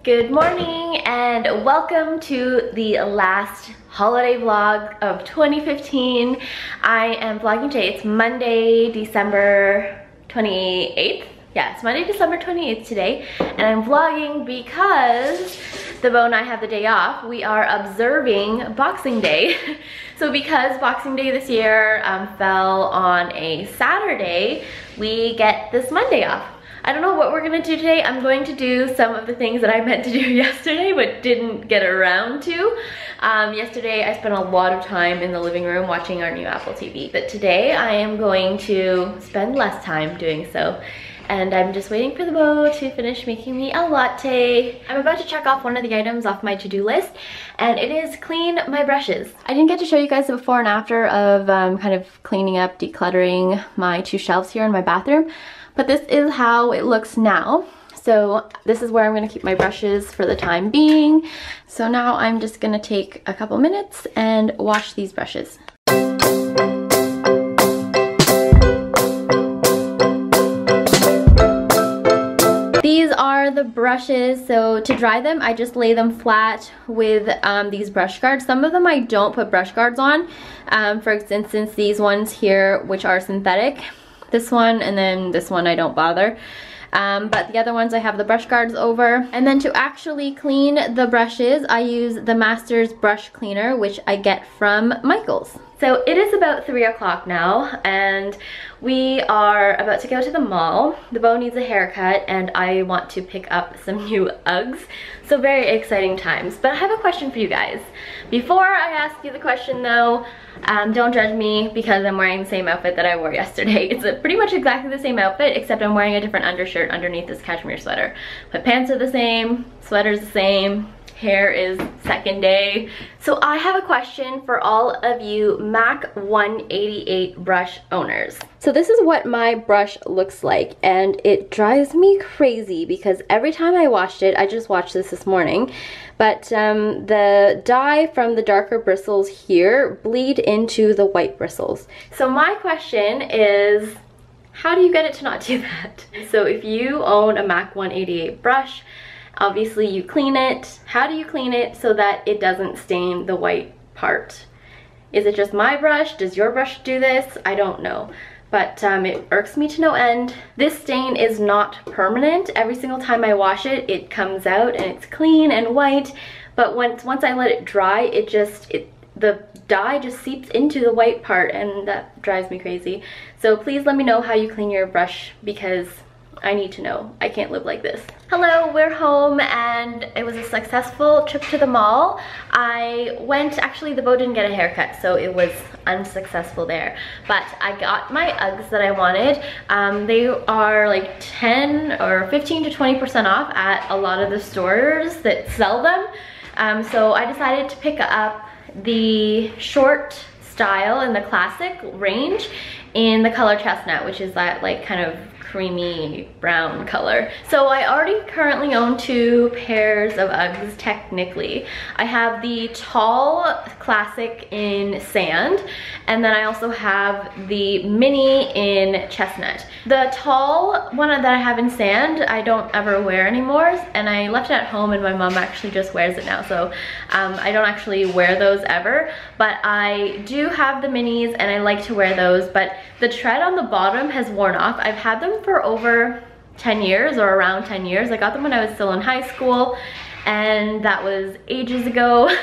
Good morning and welcome to the last holiday vlog of 2015. I am vlogging today. It's Monday, December 28th. Yeah, it's Monday, December 28th today. And I'm vlogging because the Beau and I have the day off. We are observing Boxing Day. So because Boxing Day this year fell on a Saturday, we get this Monday off. I don't know what we're gonna do today. I'm going to do some of the things that I meant to do yesterday but didn't get around to. Yesterday I spent a lot of time in the living room watching our new Apple TV, but today I am going to spend less time doing so. And I'm just waiting for the Beau to finish making me a latte. I'm about to check off one of the items off my to-do list, and it is clean my brushes. I didn't get to show you guys the before and after of kind of cleaning up, decluttering my two shelves here in my bathroom. But this is how it looks now. So this is where I'm gonna keep my brushes for the time being. So now I'm just gonna take a couple minutes and wash these brushes. These are the brushes. So to dry them, I just lay them flat with these brush guards. Some of them I don't put brush guards on. For instance, these ones here, which are synthetic. This one and then this one I don't bother. But the other ones I have the brush guards over. And then to actually clean the brushes, I use the Masters brush cleaner, which I get from Michael's. So it is about 3 o'clock now, and we are about to go to the mall. The Beau needs a haircut, and I want to pick up some new Uggs. So very exciting times. But I have a question for you guys. Before I ask you the question though, don't judge me because I'm wearing the same outfit that I wore yesterday. It's pretty much exactly the same outfit, except I'm wearing a different undershirt underneath this cashmere sweater. But pants are the same, sweater's the same, hair is second day. So I have a question for all of you Mac 188 brush owners. So this is what my brush looks like, and it drives me crazy because every time I washed it, I just watched this morning, but the dye from the darker bristles here bleed into the white bristles. So my question is, how do you get it to not do that? So if you own a Mac 188 brush, obviously you clean it. How do you clean it so that it doesn't stain the white part? Is it just my brush? Does your brush do this? I don't know. But it irks me to no end. This stain is not permanent. Every single time I wash it, it comes out and it's clean and white. But once I let it dry, the dye just seeps into the white part, and that drives me crazy. So please let me know how you clean your brush because I need to know. I can't live like this. Hello, we're home and it was a successful trip to the mall. Actually the Beau didn't get a haircut, so it was unsuccessful there. But I got my Uggs that I wanted. They are like 10 or 15 to 20% off at a lot of the stores that sell them. So I decided to pick up the short style in the classic range in the color Chestnut, which is that like kind of creamy brown color. So I already currently own 2 pairs of Uggs technically. I have the tall classic in sand, and then I also have the mini in Chestnut. The tall one that I have in sand I don't ever wear anymore, and I left it at home and my mom actually just wears it now, so I don't actually wear those ever. But I do have the minis and I like to wear those, but the tread on the bottom has worn off. I've had them for over 10 years or around 10 years. I got them when I was still in high school, and that was ages ago.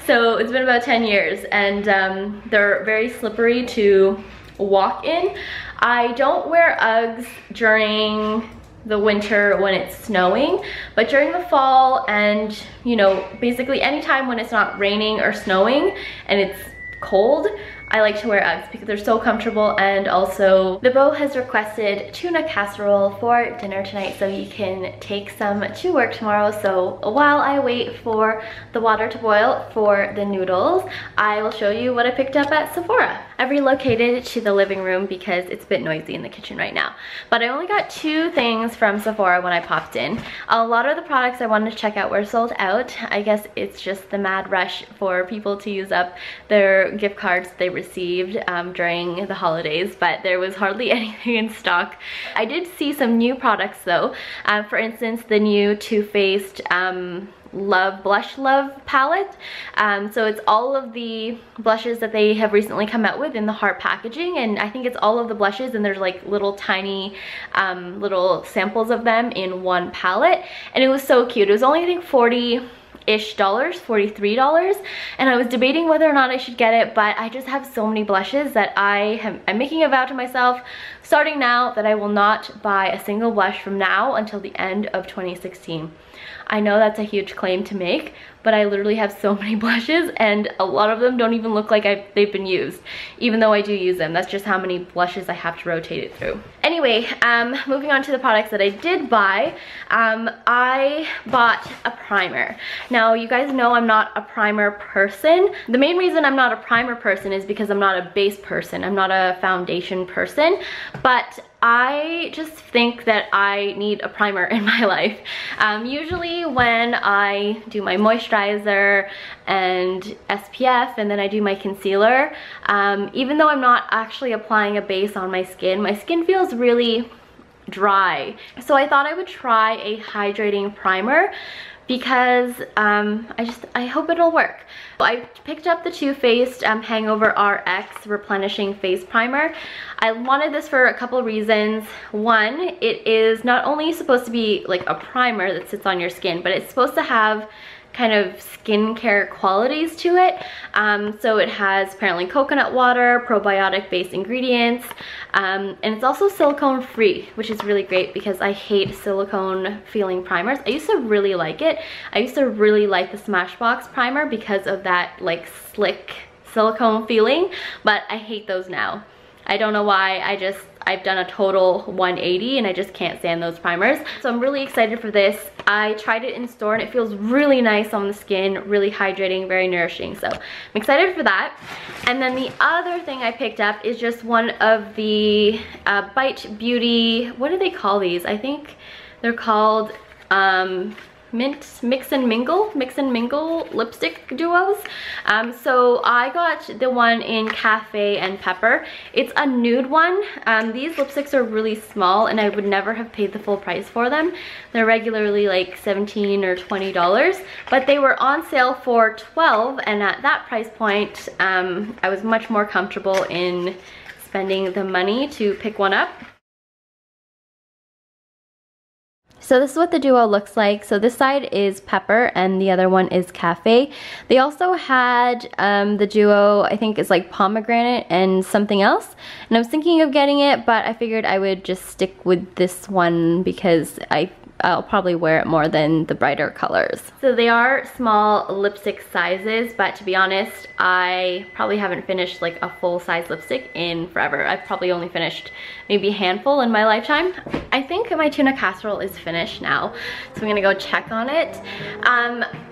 So it's been about 10 years, and they're very slippery to walk in. I don't wear Uggs during the winter when it's snowing, but during the fall and, you know, basically anytime when it's not raining or snowing and it's cold, I like to wear Uggs because they're so comfortable. And also the Beau has requested tuna casserole for dinner tonight, so you can take some to work tomorrow. So while I wait for the water to boil for the noodles, I will show you what I picked up at Sephora. I've relocated to the living room because it's a bit noisy in the kitchen right now. But I only got 2 things from Sephora when I popped in. A lot of the products I wanted to check out were sold out. I guess it's just the mad rush for people to use up their gift cards they received during the holidays, but there was hardly anything in stock. I did see some new products though. For instance, the new Too Faced Blush Love palette. So it's all of the blushes that they have recently come out with in the heart packaging, and I think it's all of the blushes, and there's like little tiny little samples of them in one palette, and it was so cute. It was only I think $40-ish, $43, and I was debating whether or not I should get it, but I just have so many blushes that I'm making a vow to myself starting now that I will not buy a single blush from now until the end of 2016. I know that's a huge claim to make, but I literally have so many blushes, and a lot of them don't even look like they've been used, even though I do use them. That's just how many blushes I have to rotate it through. Anyway, moving on to the products that I did buy. I bought a primer. Now, you guys know I'm not a primer person. The main reason I'm not a primer person is because I'm not a base person. I'm not a foundation person, but I just think that I need a primer in my life. Usually when I do my moisturizer and SPF and then I do my concealer, even though I'm not actually applying a base on my skin feels really dry. So I thought I would try a hydrating primer because I hope it'll work. I picked up the Too Faced Hangover RX Replenishing Face Primer. I wanted this for a couple reasons. One, it is not only supposed to be like a primer that sits on your skin, but it's supposed to have kind of skincare qualities to it. So it has apparently coconut water, probiotic based ingredients, and it's also silicone free, which is really great because I hate silicone feeling primers. I used to really like it. I used to really like the Smashbox primer because of that like slick silicone feeling, but I hate those now. I don't know why. I've done a total 180 and I just can't stand those primers. So I'm really excited for this. I tried it in store and it feels really nice on the skin, really hydrating, very nourishing. So I'm excited for that. And then the other thing I picked up is just one of the Bite Beauty, what do they call these? I think they're called Mix and Mingle lipstick duos. So I got the one in Cafe and Pepper. It's a nude one. These lipsticks are really small and I would never have paid the full price for them. They're regularly like $17 or $20, but they were on sale for $12, and at that price point I was much more comfortable in spending the money to pick one up. So this is what the duo looks like. So this side is Pepper and the other one is Cafe. They also had the duo, I think it's like pomegranate and something else. And I was thinking of getting it, but I figured I would just stick with this one because I'll probably wear it more than the brighter colors. So they are small lipstick sizes, but to be honest, I probably haven't finished like a full size lipstick in forever. I've probably only finished maybe a handful in my lifetime. I think my tuna casserole is finished now, so I'm gonna go check on it.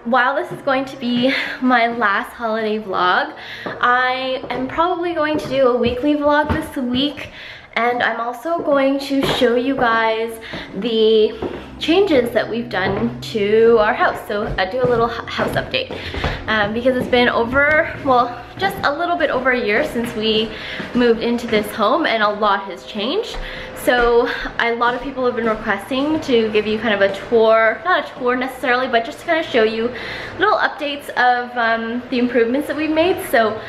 While this is going to be my last holiday vlog, I am probably going to do a weekly vlog this week. And I'm also going to show you guys the changes that we've done to our house. So I'll do a little house update because it's been just a little bit over a year since we moved into this home, and a lot has changed. So a lot of people have been requesting to give you kind of a tour, not a tour necessarily, but just to kind of show you little updates of the improvements that we've made. So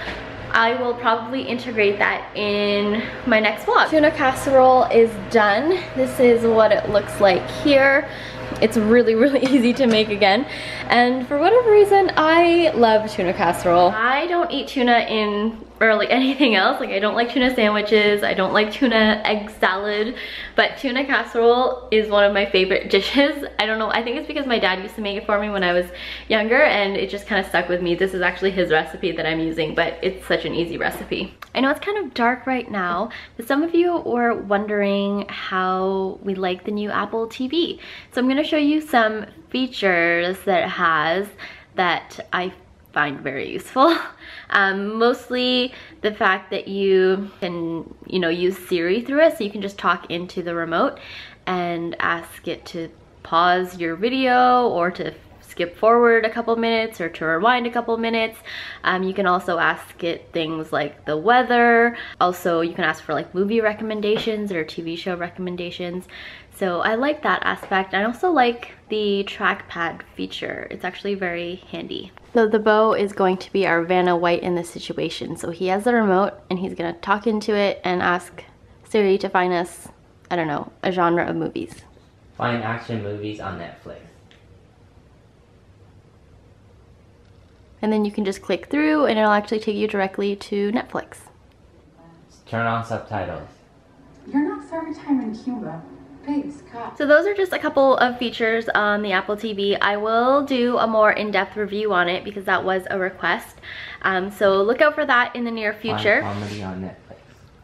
I will probably integrate that in my next vlog. Tuna casserole is done. This is what it looks like here. It's really, really easy to make again. And for whatever reason, I love tuna casserole. I don't eat tuna in barely anything else. Like, I don't like tuna sandwiches. I don't like tuna egg salad. But tuna casserole is one of my favorite dishes. I don't know. I think it's because my dad used to make it for me when I was younger, and it just kind of stuck with me. This is actually his recipe that I'm using, but it's such an easy recipe. I know it's kind of dark right now, but some of you were wondering how we like the new Apple TV. So I'm going to show you some features that it has that I find very useful. Mostly the fact that you can, you know, use Siri through it, so you can just talk into the remote and ask it to pause your video or to skip forward a couple minutes or to rewind a couple minutes. You can also ask it things like the weather. Also, you can ask for like movie recommendations or TV show recommendations. So I like that aspect. I also like the trackpad feature. It's actually very handy. So the Beau is going to be our Vanna White in this situation. So he has the remote and he's gonna talk into it and ask Siri to find us, I don't know, a genre of movies. Find action movies on Netflix. And then you can just click through and it'll actually take you directly to Netflix. Turn on subtitles. You're not serving time in Cuba. Please, cut. So those are just a couple of features on the Apple TV. I will do a more in-depth review on it because that was a request. So look out for that in the near future. Find comedy on Netflix.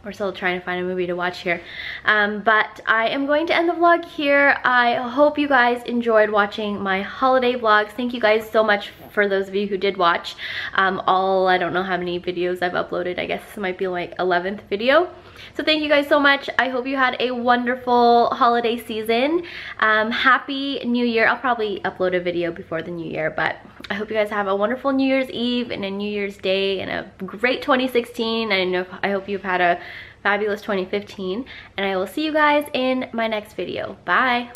We're still trying to find a movie to watch here. But I am going to end the vlog here. I hope you guys enjoyed watching my holiday vlogs. Thank you guys so much for those of you who did watch. I don't know how many videos I've uploaded. I guess this might be like 11th video. So thank you guys so much. I hope you had a wonderful holiday season. Happy New Year. I'll probably upload a video before the New Year, but I hope you guys have a wonderful New Year's Eve and a New Year's Day and a great 2016. I hope you've had a fabulous 2015, and I will see you guys in my next video. Bye.